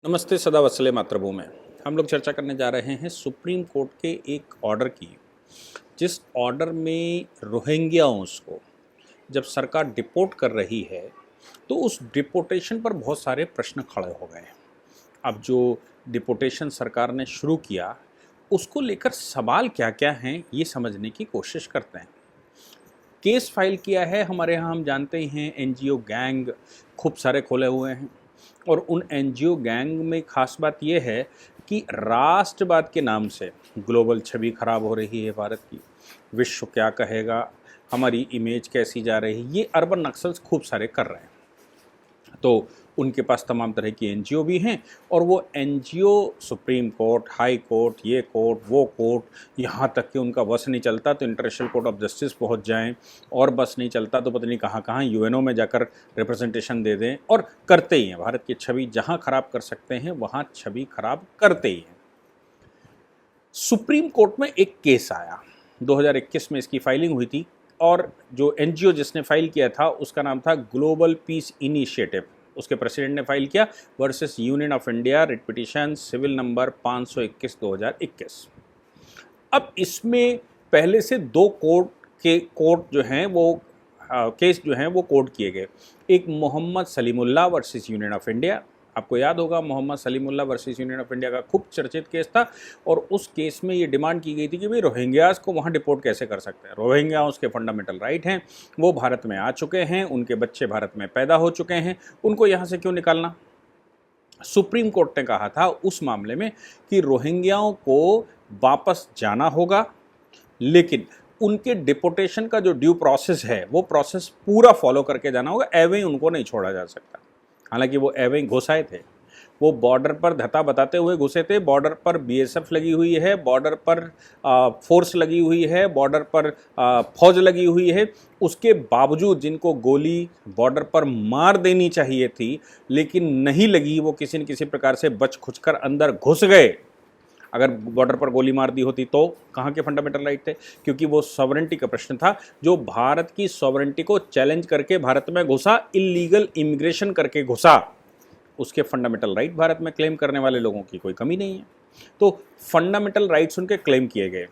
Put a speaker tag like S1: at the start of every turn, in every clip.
S1: नमस्ते, सदा वत्सले मातृभूमि। हम लोग चर्चा करने जा रहे हैं सुप्रीम कोर्ट के एक ऑर्डर की, जिस ऑर्डर में रोहिंग्याओं को जब सरकार डिपोर्ट कर रही है तो उस डिपोर्टेशन पर बहुत सारे प्रश्न खड़े हो गए हैं। अब जो डिपोर्टेशन सरकार ने शुरू किया उसको लेकर सवाल क्या क्या हैं ये समझने की कोशिश करते हैं। केस फाइल किया है हमारे यहाँ, हम जानते ही हैं एनजीओ गैंग खूब सारे खोले हुए हैं और उन एनजीओ गैंग में खास बात यह है कि राष्ट्रवाद के नाम से ग्लोबल छवि खराब हो रही है भारत की। विश्व क्या कहेगा, हमारी इमेज कैसी जा रही है, ये अर्बन नक्सल्स खूब सारे कर रहे हैं। तो उनके पास तमाम तरह की एनजीओ भी हैं और वो NGO supreme court, high court, ये कोर्ट, वो कोर्ट, यहाँ तक कि उनका बस नहीं चलता तो इंटरनेशनल कोर्ट ऑफ जस्टिस पहुँच जाएं, और बस नहीं चलता तो पता नहीं कहाँ कहाँ यूएनओ में जाकर रिप्रेजेंटेशन दे दें, और करते ही हैं। भारत की छवि जहाँ खराब कर सकते हैं वहाँ छवि खराब करते ही हैं। सुप्रीम कोर्ट में एक केस आया, 2021 में इसकी फाइलिंग हुई थी और जो एनजीओ जिसने फाइल किया था उसका नाम था ग्लोबल पीस इनिशिएटिव। उसके प्रेसिडेंट ने फाइल किया versus union of India, writ petition civil number 521/2021। अब इसमें पहले से दो कोर्ट जो हैं वो केस जो हैं वो कोर्ट किए गए। एक Mohammad Salimullah versus union of India, आपको याद होगा Mohammad Salimullah versus union of India का खूब चर्चित केस था और उस केस में ये डिमांड की गई थी कि भाई रोहिंग्यास को वहाँ डिपोर्ट कैसे कर सकते हैं। रोहिंग्यास के फंडामेंटल राइट हैं, वो भारत में आ चुके हैं, उनके बच्चे भारत में पैदा हो चुके हैं, उनको यहाँ से क्यों निकालना। सुप्रीम कोर्ट ने कहा था उस मामले में कि रोहिंग्याओं को वापस जाना होगा, लेकिन उनके डिपोर्टेशन का जो ड्यू प्रोसेस है वो प्रोसेस पूरा फॉलो करके जाना होगा, एवं ही उनको नहीं छोड़ा जा सकता। हालांकि वो एवं ही घुस आए थे, वो बॉर्डर पर धता बताते हुए घुसे थे। बॉर्डर पर बीएसएफ लगी हुई है, बॉर्डर पर फोर्स लगी हुई है, बॉर्डर पर फौज लगी हुई है। उसके बावजूद जिनको गोली बॉर्डर पर मार देनी चाहिए थी लेकिन नहीं लगी, वो किसी न किसी प्रकार से बच खुचकर अंदर घुस गए। अगर बॉर्डर पर गोली मार दी होती तो कहाँ के फंडामेंटल राइट थे, क्योंकि वो सॉवरेंटी का प्रश्न था। जो भारत की सॉवरेंटी को चैलेंज करके भारत में घुसा, इलीगल इमिग्रेशन करके घुसा, उसके फंडामेंटल राइट भारत में क्लेम करने वाले लोगों की कोई कमी नहीं है। तो फंडामेंटल राइट्स उनके क्लेम किए गए।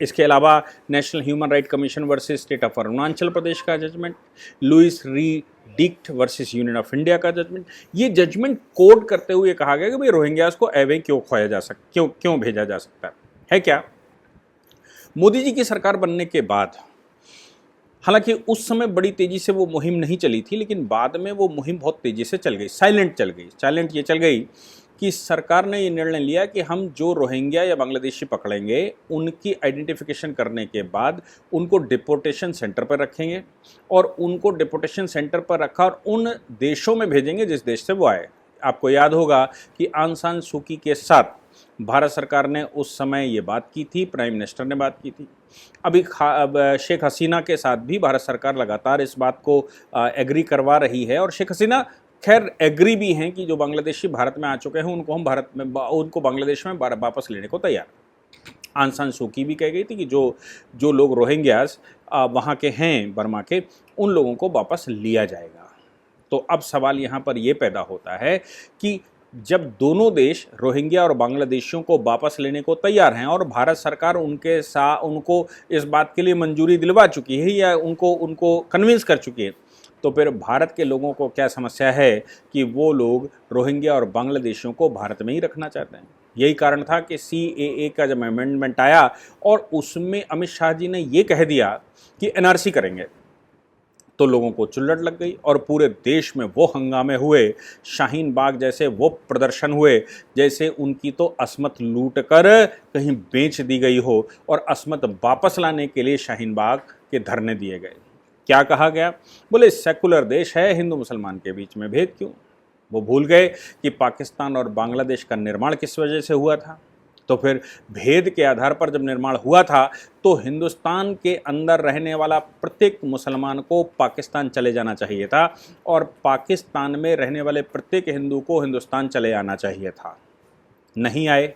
S1: इसके अलावा National Human Right Commission versus State of Arunachal Pradesh का जजमेंट, लुइस री डिक्ट वर्सेस यूनियन ऑफ इंडिया का जजमेंट, ये जजमेंट कोट करते हुए कहा गया कि भाई रोहिंग्यास को एवं क्यों खोया जा सकता, क्यों भेजा जा सकता है क्या। मोदी जी की सरकार बनने के बाद, हालांकि उस समय बड़ी तेजी से वो मुहिम नहीं चली थी, लेकिन बाद में वो मुहिम बहुत तेजी से चल गई, साइलेंट ये चल गई कि सरकार ने ये निर्णय लिया कि हम जो रोहिंग्या या बांग्लादेशी पकड़ेंगे उनकी आइडेंटिफिकेशन करने के बाद उनको डिपोर्टेशन सेंटर पर रखेंगे और उनको डिपोर्टेशन सेंटर पर रखा और उन देशों में भेजेंगे जिस देश से वो आए। आपको याद होगा कि आंग सान सू की के साथ भारत सरकार ने उस समय ये बात की थी, प्राइम मिनिस्टर ने बात की थी। अब शेख हसीना के साथ भी भारत सरकार लगातार इस बात को एग्री करवा रही है और शेख हसीना खैर एग्री भी हैं कि जो बांग्लादेशी भारत में आ चुके हैं उनको हम उनको बांग्लादेश में वापस लेने को तैयार। आंग सान सू की भी कह गई थी कि जो लोग रोहिंग्यास वहाँ के हैं बर्मा के, उन लोगों को वापस लिया जाएगा। तो अब सवाल यहाँ पर यह पैदा होता है कि जब दोनों देश रोहिंग्या और बांग्लादेशियों को वापस लेने को तैयार हैं और भारत सरकार उनको इस बात के लिए मंजूरी दिलवा चुकी है या उनको कन्विंस कर चुकी है, तो फिर भारत के लोगों को क्या समस्या है कि वो लोग रोहिंग्या और बांग्लादेशियों को भारत में ही रखना चाहते हैं। यही कारण था कि CAA का जब अमेंडमेंट आया और उसमें अमित शाह जी ने ये कह दिया कि NRC करेंगे, तो लोगों को चुल्लट लग गई और पूरे देश में वो हंगामे हुए, शाहीन बाग जैसे वो प्रदर्शन हुए जैसे उनकी तो अस्मत लूट कर कहीं बेच दी गई हो और अस्मत वापस लाने के लिए शाहीन बाग के धरने दिए गए। क्या कहा गया, बोले सेकुलर देश है, हिंदू मुसलमान के बीच में भेद क्यों। वो भूल गए कि पाकिस्तान और बांग्लादेश का निर्माण किस वजह से हुआ था। तो फिर भेद के आधार पर जब निर्माण हुआ था तो हिंदुस्तान के अंदर रहने वाला प्रत्येक मुसलमान को पाकिस्तान चले जाना चाहिए था और पाकिस्तान में रहने वाले प्रत्येक हिंदू को हिंदुस्तान चले आना चाहिए था। नहीं आए,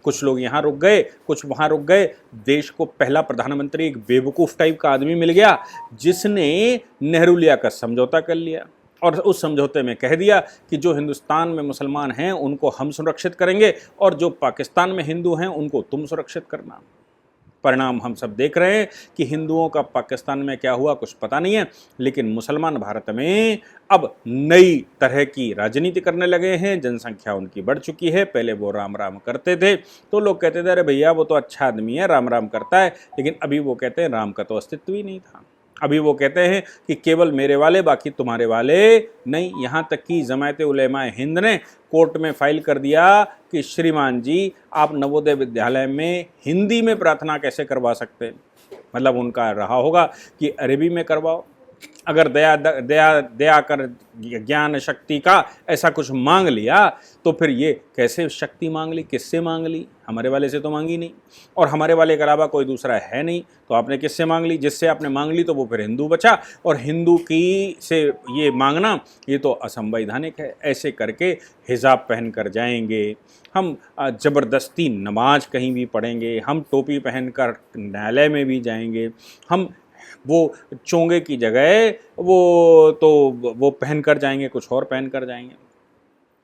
S1: कुछ लोग यहाँ रुक गए, कुछ वहाँ रुक गए। देश को पहला प्रधानमंत्री एक बेवकूफ़ टाइप का आदमी मिल गया जिसने नेहरू लिया का समझौता कर लिया और उस समझौते में कह दिया कि जो हिंदुस्तान में मुसलमान हैं उनको हम सुरक्षित करेंगे और जो पाकिस्तान में हिंदू हैं उनको तुम सुरक्षित करना। परिणाम हम सब देख रहे हैं कि हिंदुओं का पाकिस्तान में क्या हुआ कुछ पता नहीं है, लेकिन मुसलमान भारत में अब नई तरह की राजनीति करने लगे हैं। जनसंख्या उनकी बढ़ चुकी है। पहले वो राम राम करते थे तो लोग कहते थे अरे भैया वो तो अच्छा आदमी है, राम राम करता है, लेकिन अभी वो कहते हैं राम का तो अस्तित्व ही नहीं था। अभी वो कहते हैं कि केवल मेरे वाले बाकी तुम्हारे वाले नहीं। यहाँ तक कि जमायत उलेमाए हिंद ने कोर्ट में फाइल कर दिया कि श्रीमान जी आप नवोदय विद्यालय में हिंदी में प्रार्थना कैसे करवा सकते हैं। मतलब उनका रहा होगा कि अरबी में करवाओ। अगर दया कर ज्ञान शक्ति का ऐसा कुछ मांग लिया तो फिर ये कैसे शक्ति मांग ली, किससे मांग ली? हमारे वाले से तो मांगी नहीं, और हमारे वाले के अलावा कोई दूसरा है नहीं, तो आपने किससे मांग ली? जिससे आपने मांग ली तो वो फिर हिंदू बचा, और हिंदू की से ये मांगना ये तो असंवैधानिक है। ऐसे करके हिजाब पहन कर जाएंगे, हम ज़बरदस्ती नमाज कहीं भी पढ़ेंगे, हम टोपी पहनकर न्यायालय में भी जाएंगे, हम वो चोंगे की जगह वो पहन कर जाएंगे, कुछ और पहन कर जाएंगे,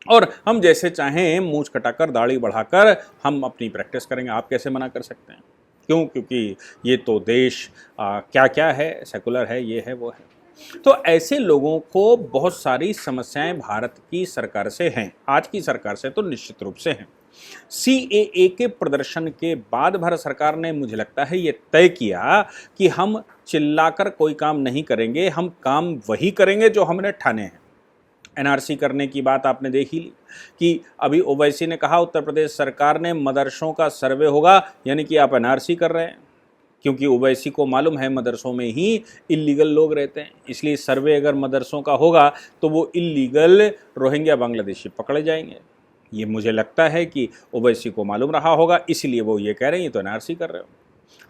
S1: और हम जैसे चाहें मूंछ कटाकर दाढ़ी बढ़ाकर हम अपनी प्रैक्टिस करेंगे। आप कैसे मना कर सकते हैं? क्यों? क्योंकि ये तो देश क्या क्या है, सेकुलर है, ये है वो है। तो ऐसे लोगों को बहुत सारी समस्याएं भारत की सरकार से हैं, आज की सरकार से तो निश्चित रूप से हैं। CAA के प्रदर्शन के बाद भारत सरकार ने मुझे लगता है ये तय किया कि हम चिल्लाकर कोई काम नहीं करेंगे, हम काम वही करेंगे जो हमने ठाने हैं। NRC करने की बात आपने देख ही ली कि अभी ओवैसी ने कहा उत्तर प्रदेश सरकार ने मदरसों का सर्वे होगा, यानी कि आप NRC कर रहे हैं, क्योंकि ओवैसी को मालूम है मदरसों में ही इल्लीगल लोग रहते हैं, इसलिए सर्वे अगर मदरसों का होगा तो वो इल्लीगल रोहिंग्या बांग्लादेशी पकड़े जाएंगे। ये मुझे लगता है कि ओवैसी को मालूम रहा होगा, इसलिए वो ये कह रहे हैं ये तो NRC कर रहे हो।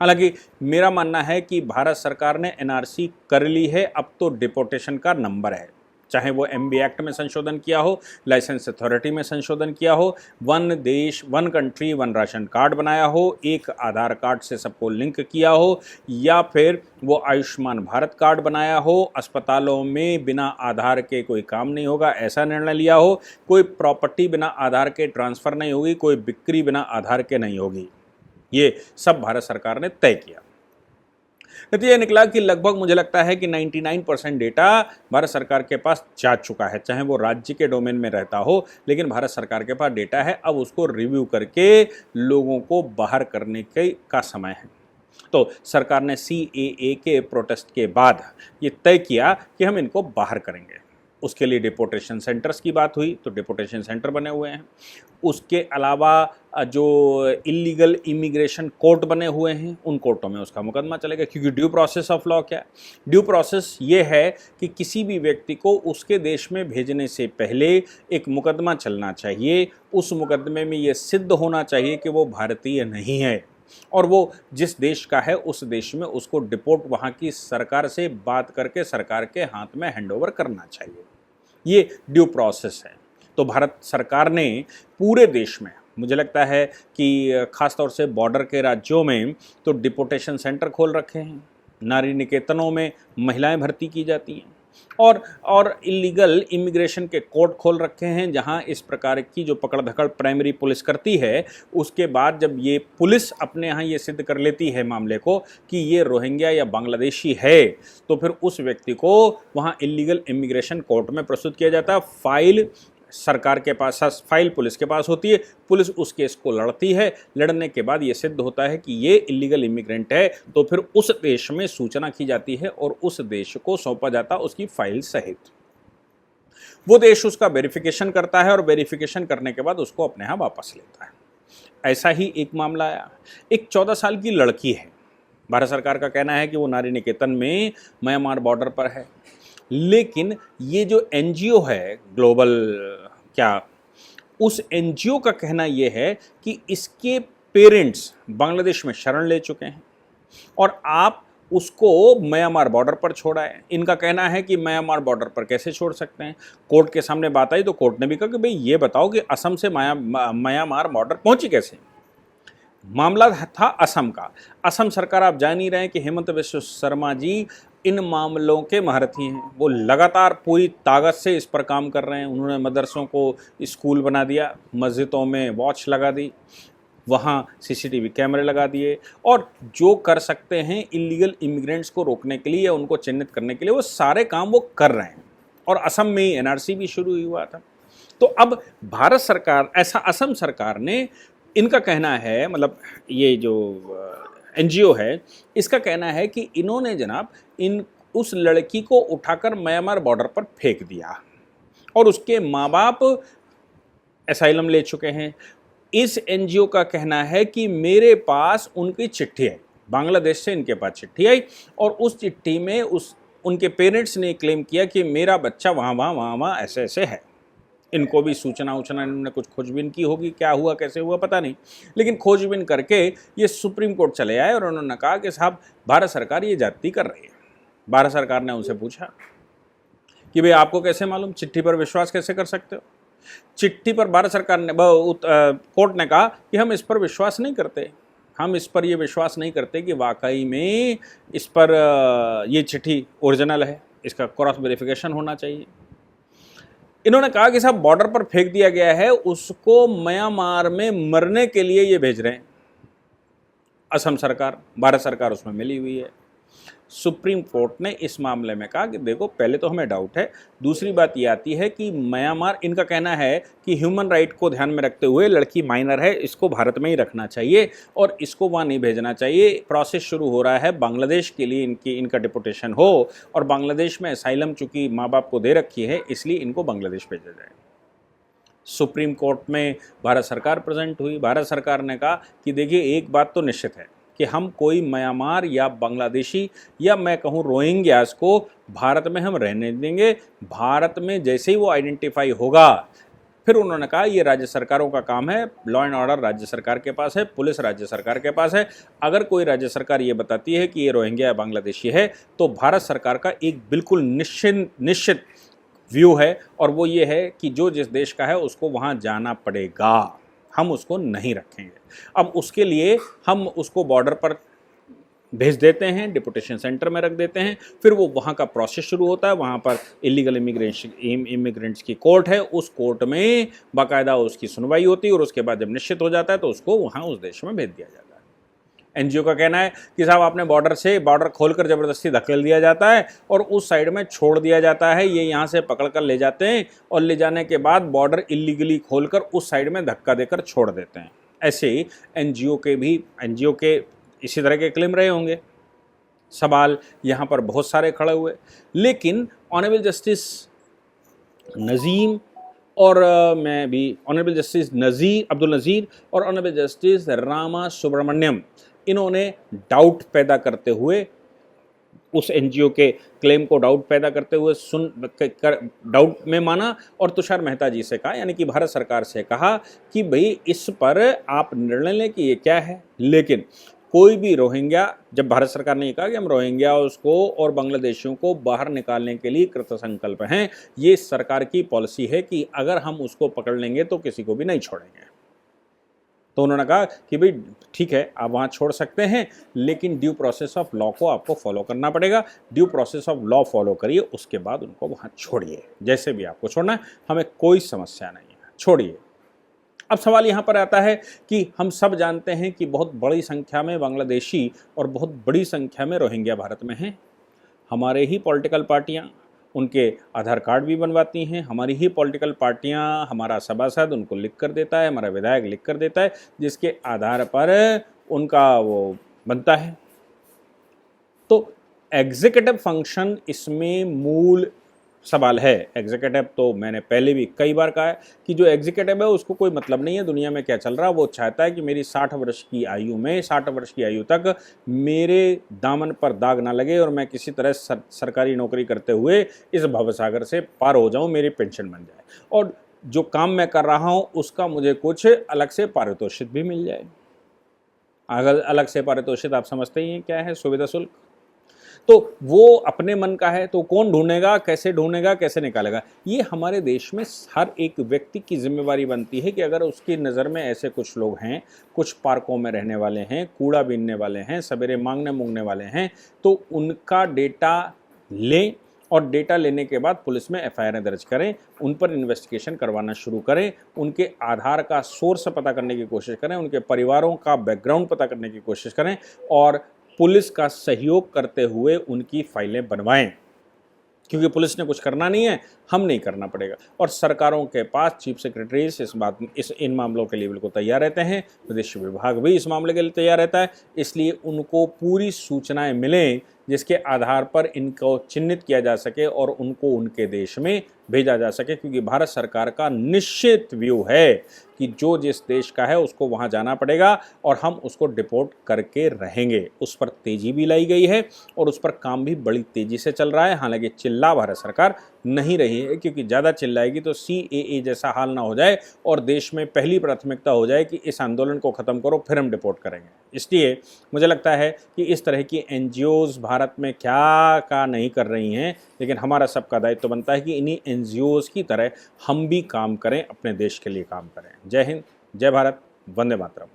S1: हालांकि मेरा मानना है कि भारत सरकार ने NRC कर ली है, अब तो डिपोर्टेशन का नंबर है। चाहे वो MB एक्ट में संशोधन किया हो, लाइसेंस अथॉरिटी में संशोधन किया हो, वन देश one country one ration card बनाया हो, एक आधार कार्ड से सबको लिंक किया हो, या फिर वो आयुष्मान भारत कार्ड बनाया हो, अस्पतालों में बिना आधार के कोई काम नहीं होगा ऐसा निर्णय लिया हो, कोई प्रॉपर्टी बिना आधार के ट्रांसफ़र नहीं होगी, कोई बिक्री बिना आधार के नहीं होगी, ये सब भारत सरकार ने तय किया। नतीजा निकला कि लगभग मुझे लगता है कि 99% डेटा भारत सरकार के पास जा चुका है, चाहे वो राज्य के डोमेन में रहता हो, लेकिन भारत सरकार के पास डेटा है। अब उसको रिव्यू करके लोगों को बाहर करने का समय है। तो सरकार ने CAA के प्रोटेस्ट के बाद ये तय किया कि हम इनको बाहर करेंगे। उसके लिए डिपोर्टेशन सेंटर्स की बात हुई, तो डिपोर्टेशन सेंटर बने हुए हैं। उसके अलावा जो इलीगल इमिग्रेशन कोर्ट बने हुए हैं, उन कोर्टों में उसका मुकदमा चलेगा, क्योंकि ड्यू प्रोसेस ऑफ लॉ क्या है? ड्यू प्रोसेस ये है कि किसी भी व्यक्ति को उसके देश में भेजने से पहले एक मुकदमा चलना चाहिए। उस मुकदमे में ये सिद्ध होना चाहिए कि वो भारतीय नहीं है, और वो जिस देश का है उस देश में उसको डिपोर्ट वहाँ की सरकार से बात करके सरकार के हाथ में हैंडओवर करना चाहिए। ये ड्यू प्रोसेस है। तो भारत सरकार ने पूरे देश में, मुझे लगता है कि ख़ासतौर से बॉर्डर के राज्यों में तो डिपोर्टेशन सेंटर खोल रखे हैं, नारी निकेतनों में महिलाएं भर्ती की जाती हैं, और इलीगल इमिग्रेशन के कोर्ट खोल रखे हैं, जहां इस प्रकार की जो पकड़ धकड़ प्राइमरी पुलिस करती है, उसके बाद जब ये पुलिस अपने यहाँ ये सिद्ध कर लेती है मामले को कि ये रोहिंग्या या बांग्लादेशी है, तो फिर उस व्यक्ति को वहाँ इलीगल इमिग्रेशन कोर्ट में प्रस्तुत किया जाता है। फाइल सरकार के पास, फाइल पुलिस के पास होती है, पुलिस उस केस को लड़ती है, लड़ने के बाद ये सिद्ध होता है कि ये इलीगल इमिग्रेंट है, तो फिर उस देश में सूचना की जाती है और उस देश को सौंपा जाता उसकी फाइल सहित। वो देश उसका वेरिफिकेशन करता है और वेरिफिकेशन करने के बाद उसको अपने यहाँ वापस लेता है। ऐसा ही एक मामला आया, एक 14 साल की लड़की है, भारत सरकार का कहना है कि वो नारी निकेतन में म्यांमार बॉर्डर पर है, लेकिन ये जो NGO है ग्लोबल उस NGO का कहना ये है कि इसके पेरेंट्स बांग्लादेश में शरण ले चुके हैं और आप उसको म्यांमार बॉर्डर पर छोड़ा है। इनका कहना है कि म्यांमार बॉर्डर पर कैसे छोड़ सकते हैं। कोर्ट के सामने बात आई तो कोर्ट ने भी कहा कि भाई ये बताओ कि असम से म्यांमार बॉर्डर पहुंची कैसे। मामला था असम का। असम सरकार, आप जान ही रहे हैं कि हेमंत बिस्वा शर्मा जी इन मामलों के महारथी हैं। वो लगातार पूरी ताकत से इस पर काम कर रहे हैं। उन्होंने मदरसों को स्कूल बना दिया, मस्जिदों में वॉच लगा दी, वहाँ सीसीटीवी कैमरे लगा दिए, और जो कर सकते हैं इलीगल इमिग्रेंट्स को रोकने के लिए या उनको चिन्हित करने के लिए, वो सारे काम वो कर रहे हैं। और असम में ही एनआरसी भी शुरू हुआ था। तो अब भारत सरकार, ऐसा असम सरकार ने, इनका कहना है, मतलब ये जो एनजीओ है, इसका कहना है कि इन्होंने जनाब इन उस लड़की को उठाकर म्यांमार बॉर्डर पर फेंक दिया और उसके माँ बाप एसाइलम ले चुके हैं। इस एनजीओ का कहना है कि मेरे पास उनकी चिट्ठी आई, बांग्लादेश से इनके पास चिट्ठी आई, और उस चिट्ठी में उनके पेरेंट्स ने क्लेम किया कि मेरा बच्चा वहाँ ऐसे ऐसे है। इनको भी सूचना इन्होंने कुछ खोजबीन की होगी, क्या हुआ कैसे हुआ पता नहीं, लेकिन खोजबीन करके ये सुप्रीम कोर्ट चले आए और उन्होंने कहा कि साहब भारत सरकार ये ज्यादती कर रही है। भारत सरकार ने उनसे पूछा कि भाई आपको कैसे मालूम, चिट्ठी पर विश्वास कैसे कर सकते हो? चिट्ठी पर भारत सरकार ने, कोर्ट ने कहा कि हम इस पर विश्वास नहीं करते, हम इस पर ये विश्वास नहीं करते कि वाकई में इस पर ये चिट्ठी ओरिजिनल है, इसका क्रॉस वेरिफिकेशन होना चाहिए। इन्होंने कहा कि साहब बॉर्डर पर फेंक दिया गया है, उसको म्यांमार में मरने के लिए ये भेज रहे हैं। असम सरकार, भारत सरकार उसमें मिली हुई है। सुप्रीम कोर्ट ने इस मामले में कहा कि देखो पहले तो हमें डाउट है, दूसरी बात ये आती है कि म्यांमार, इनका कहना है कि ह्यूमन राइट को ध्यान में रखते हुए लड़की माइनर है, इसको भारत में ही रखना चाहिए और इसको वहाँ नहीं भेजना चाहिए। प्रोसेस शुरू हो रहा है बांग्लादेश के लिए, इनका डिपोटेशन हो, और बांग्लादेश में असाइलम चूंकि माँ बाप को दे रखी है इसलिए इनको बांग्लादेश भेजा जाए। सुप्रीम कोर्ट में भारत सरकार प्रेजेंट हुई। भारत सरकार ने कहा कि देखिए एक बात तो निश्चित है कि हम कोई म्यांमार या बांग्लादेशी या मैं कहूँ रोहिंग्यास को भारत में हम रहने देंगे। भारत में जैसे ही वो आइडेंटिफाई होगा, फिर उन्होंने कहा ये राज्य सरकारों का काम है, लॉ एंड ऑर्डर राज्य सरकार के पास है, पुलिस राज्य सरकार के पास है। अगर कोई राज्य सरकार ये बताती है कि ये रोहिंग्या या बांग्लादेशी है तो भारत सरकार का एक बिल्कुल निश्चित व्यू है, और वो ये है कि जो जिस देश का है उसको वहाँ जाना पड़ेगा, हम उसको नहीं रखेंगे। अब उसके लिए हम उसको बॉर्डर पर भेज देते हैं, डिपोटेशन सेंटर में रख देते हैं, फिर वो वहाँ का प्रोसेस शुरू होता है। वहाँ पर इलीगल इमिग्रेंट्स की कोर्ट है, उस कोर्ट में बाकायदा उसकी सुनवाई होती है, और उसके बाद जब निश्चित हो जाता है तो उसको वहाँ उस देश में भेज दिया जाता है। एनजीओ का कहना है कि साहब आपने बॉर्डर खोलकर ज़बरदस्ती धकेल दिया जाता है और उस साइड में छोड़ दिया जाता है, ये यहाँ से पकड़ कर ले जाते हैं और ले जाने के बाद बॉर्डर इलीगली खोलकर उस साइड में धक्का देकर छोड़ देते हैं। ऐसे ही एनजीओ के इसी तरह के क्लेम रहे होंगे। सवाल यहाँ पर बहुत सारे खड़े हुए, लेकिन ऑनरेबल जस्टिस नज़ीम और मैं भी ऑनरेबल जस्टिस अब्दुल नज़ीर और ऑनरेबल जस्टिस रामा सुब्रमण्यम, इन्होंने डाउट पैदा करते हुए उस एनजीओ के क्लेम को डाउट पैदा करते हुए डाउट में माना और तुषार मेहता जी से कहा, यानी कि भारत सरकार से कहा कि भाई इस पर आप निर्णय लें कि ये क्या है। लेकिन कोई भी रोहिंग्या, जब भारत सरकार ने कहा कि हम रोहिंग्या उसको और बांग्लादेशियों को बाहर निकालने के लिए कृतसंकल्प हैं, ये सरकार की पॉलिसी है कि अगर हम उसको पकड़ लेंगे तो किसी को भी नहीं छोड़ेंगे। तो उन्होंने कहा कि भाई ठीक है आप वहाँ छोड़ सकते हैं, लेकिन ड्यू प्रोसेस ऑफ लॉ को आपको फॉलो करना पड़ेगा। Due process of law follow करिए, उसके बाद उनको वहाँ छोड़िए, जैसे भी आपको छोड़ना है, हमें कोई समस्या नहीं है, छोड़िए। अब सवाल यहाँ पर आता है कि हम सब जानते हैं कि बहुत बड़ी संख्या में बांग्लादेशी और बहुत बड़ी संख्या में रोहिंग्या भारत में हैं। हमारे ही पॉलिटिकल पार्टियाँ उनके आधार कार्ड भी बनवाती हैं, हमारी ही पॉलिटिकल पार्टियां, हमारा सभासद उनको लिख कर देता है, हमारा विधायक लिख कर देता है, जिसके आधार पर उनका वो बनता है। तो एग्जीक्यूटिव फंक्शन इसमें मूल सवाल है। एग्जीक्यूटिव, तो मैंने पहले भी कई बार कहा है कि जो एग्जीक्यूटिव है उसको कोई मतलब नहीं है दुनिया में क्या चल रहा है। वो चाहता है कि मेरी 60 वर्ष की आयु में, 60 वर्ष की आयु तक मेरे दामन पर दाग ना लगे और मैं किसी तरह सरकारी नौकरी करते हुए इस भवसागर से पार हो जाऊं, मेरी पेंशन बन जाए और जो काम मैं कर रहा हूं उसका मुझे कुछ अलग से पारितोषिक भी मिल जाए। अलग से पारितोषिक आप समझते ही हैं क्या है, सुविधा शुल्क। तो वो अपने मन का है तो कौन ढूंढेगा, कैसे निकालेगा। ये हमारे देश में हर एक व्यक्ति की जिम्मेवारी बनती है कि अगर उसकी नज़र में ऐसे कुछ लोग हैं, कुछ पार्कों में रहने वाले हैं, कूड़ा बीनने वाले हैं, सवेरे मांगने मूंगने वाले हैं, तो उनका डेटा लें और डेटा लेने के बाद पुलिस में एफआईआर दर्ज करें, उन पर इन्वेस्टिगेशन करवाना शुरू करें, उनके आधार का सोर्स पता करने की कोशिश करें, उनके परिवारों का बैकग्राउंड पता करने की कोशिश करें और पुलिस का सहयोग करते हुए उनकी फाइलें बनवाएं। क्योंकि पुलिस ने कुछ करना नहीं है, हम नहीं करना पड़ेगा। और सरकारों के पास चीफ सेक्रेटरीज इन मामलों के लिए बिल्कुल तैयार रहते हैं, विदेश विभाग भी इस मामले के लिए तैयार रहता है, इसलिए उनको पूरी सूचनाएं मिलें जिसके आधार पर इनको चिन्हित किया जा सके और उनको उनके देश में भेजा जा सके। क्योंकि भारत सरकार का निश्चित व्यू है कि जो जिस देश का है उसको वहाँ जाना पड़ेगा और हम उसको डिपोर्ट करके रहेंगे। उस पर तेज़ी भी लाई गई है और उस पर काम भी बड़ी तेज़ी से चल रहा है। हालांकि चिल्ला भारत सरकार नहीं रही है, क्योंकि ज़्यादा चिल्लाएगी तो CAA जैसा हाल ना हो जाए और देश में पहली प्राथमिकता हो जाए कि इस आंदोलन को ख़त्म करो फिर हम डिपोर्ट करेंगे। इसलिए मुझे लगता है कि इस तरह की NGOs भारत में क्या नहीं कर रही हैं, लेकिन हमारा सबका दायित्व बनता है कि इन्हीं NGOs की तरह हम भी काम करें, अपने देश के लिए काम करें। जय हिंद, जय भारत, वंदे मातरम।